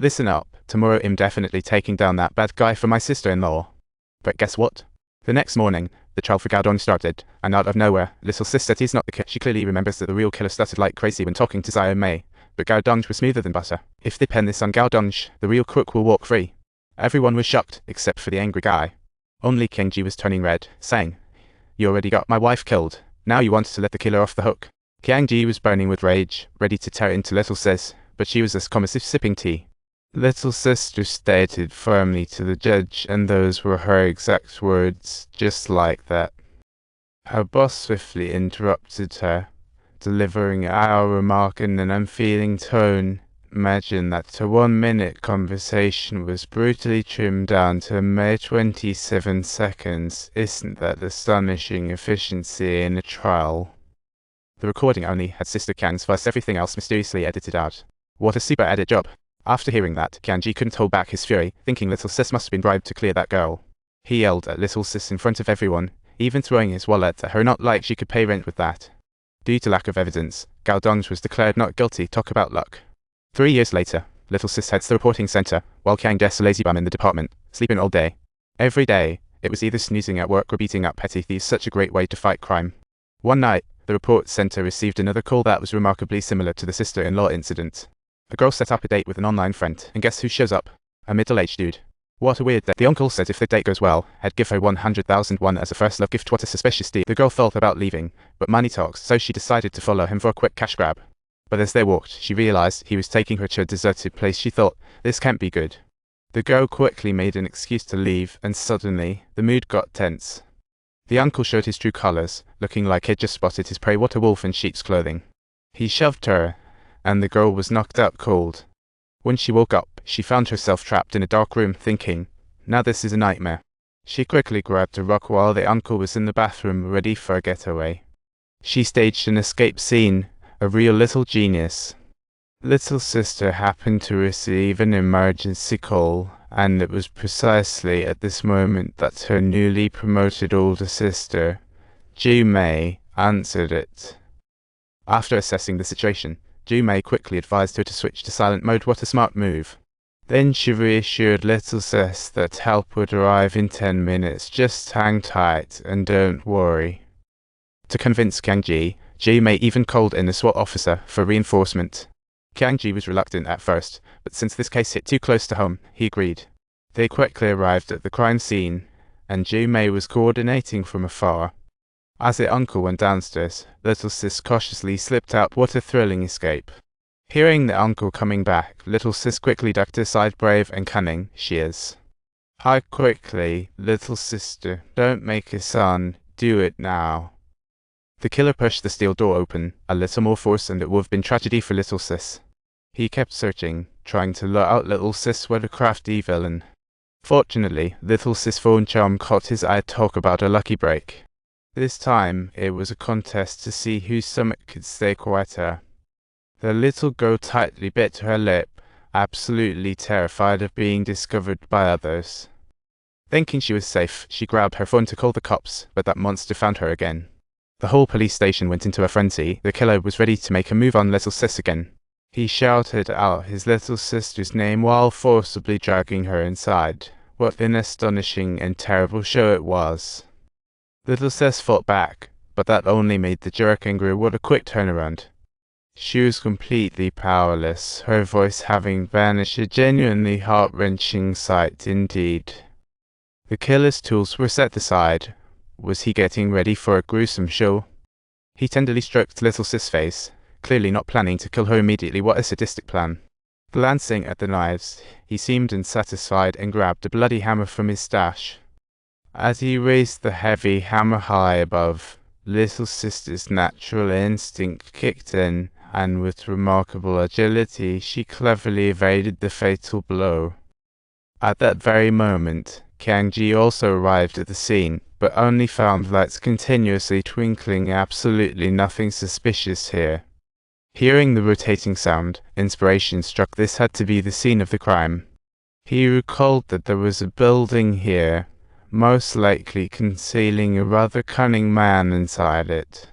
Listen up, tomorrow I'm definitely taking down that bad guy for my sister-in-law. But guess what? The next morning, the trial for Gaodong started, and out of nowhere, Little Sis said he's not the killer. She clearly remembers that the real killer stuttered like crazy when talking to Xiao Mei, but Gaodong was smoother than butter. If they pin this on Gaodong, the real crook will walk free. Everyone was shocked, except for the angry guy. Only King Ji was turning red, saying, "You already got my wife killed. Now you want to let the killer off the hook." Qiang Ji was burning with rage, ready to tear into Little Sis, but she was as calm as if sipping tea. Little Sister stated firmly to the judge, and those were her exact words, just like that. Her boss swiftly interrupted her, delivering our remark in an unfeeling tone. Imagine that a 1-minute conversation was brutally trimmed down to a mere 27 seconds. Isn't that astonishing efficiency in a trial? The recording only had Sister Qiang's voice, everything else mysteriously edited out. What a super edit job. After hearing that, Qiang Ji couldn't hold back his fury, thinking Little Sis must have been bribed to clear that girl. He yelled at Little Sis in front of everyone, even throwing his wallet at her, not like she could pay rent with that. Due to lack of evidence, Gaodong was declared not guilty. Talk about luck. 3 years later, Little Sis heads the reporting center, while Qiang Ji's a lazy bum in the department, sleeping all day. Every day, it was either snoozing at work or beating up petty thieves. Such a great way to fight crime. One night, the report center received another call that was remarkably similar to the sister-in-law incident. A girl set up a date with an online friend, and guess who shows up? A middle-aged dude. What a weird day. The uncle said if the date goes well, he'd give her 100,000 won as a first love gift. What a suspicious deal. The girl thought about leaving, but money talks, so she decided to follow him for a quick cash grab. But as they walked, she realized he was taking her to a deserted place. She thought, this can't be good. The girl quickly made an excuse to leave, and suddenly, the mood got tense. The uncle showed his true colors, looking like he'd just spotted his prey. What a wolf in sheep's clothing. He shoved her, and the girl was knocked out cold. When she woke up, she found herself trapped in a dark room, thinking, now this is a nightmare. She quickly grabbed a rock while the uncle was in the bathroom, ready for a getaway. She staged an escape scene, a real little genius. Little Sister happened to receive an emergency call, and it was precisely at this moment that her newly promoted older sister, Ju Mei, answered it. After assessing the situation, Ju Mei quickly advised her to switch to silent mode. What a smart move. Then she reassured Little Sis that help would arrive in 10 minutes. Just hang tight and don't worry. To convince Qiang Ji, Ju Mei even called in a SWAT officer for reinforcement. Qiang Ji was reluctant at first, but since this case hit too close to home, he agreed. They quickly arrived at the crime scene, and Ju Mei was coordinating from afar. As the uncle went downstairs, Little Sis cautiously slipped out. What a thrilling escape. Hearing the uncle coming back, Little Sis quickly ducked aside. Brave and cunning she is. Hi quickly, Little Sister, don't make a son, do it now. The killer pushed the steel door open, a little more force and it would have been tragedy for Little Sis. He kept searching, trying to lure out Little Sis with a crafty villain. Fortunately, Little Sis' phone charm caught his eye. Talk about a lucky break. This time, it was a contest to see whose stomach could stay quieter. The little girl tightly bit her lip, absolutely terrified of being discovered by others. Thinking she was safe, she grabbed her phone to call the cops, but that monster found her again. The whole police station went into a frenzy. The killer was ready to make a move on Little Sis again. He shouted out his little sister's name while forcibly dragging her inside. What an astonishing and terrible show it was. Little Sis fought back, but that only made the jerk angrier. What a quick turnaround. She was completely powerless, her voice having vanished. A genuinely heart-wrenching sight indeed. The killer's tools were set aside. Was he getting ready for a gruesome show? He tenderly stroked Little Sis' face, clearly not planning to kill her immediately. What a sadistic plan. Glancing at the knives, he seemed unsatisfied and grabbed a bloody hammer from his stash. As he raised the heavy hammer high above, Little Sister's natural instinct kicked in, and with remarkable agility she cleverly evaded the fatal blow. At that very moment, Qiang Ji also arrived at the scene, but only found lights continuously twinkling. Absolutely nothing suspicious here. Hearing the rotating sound, inspiration struck. This had to be the scene of the crime. He recalled that there was a building here, most likely concealing a rather cunning man inside it.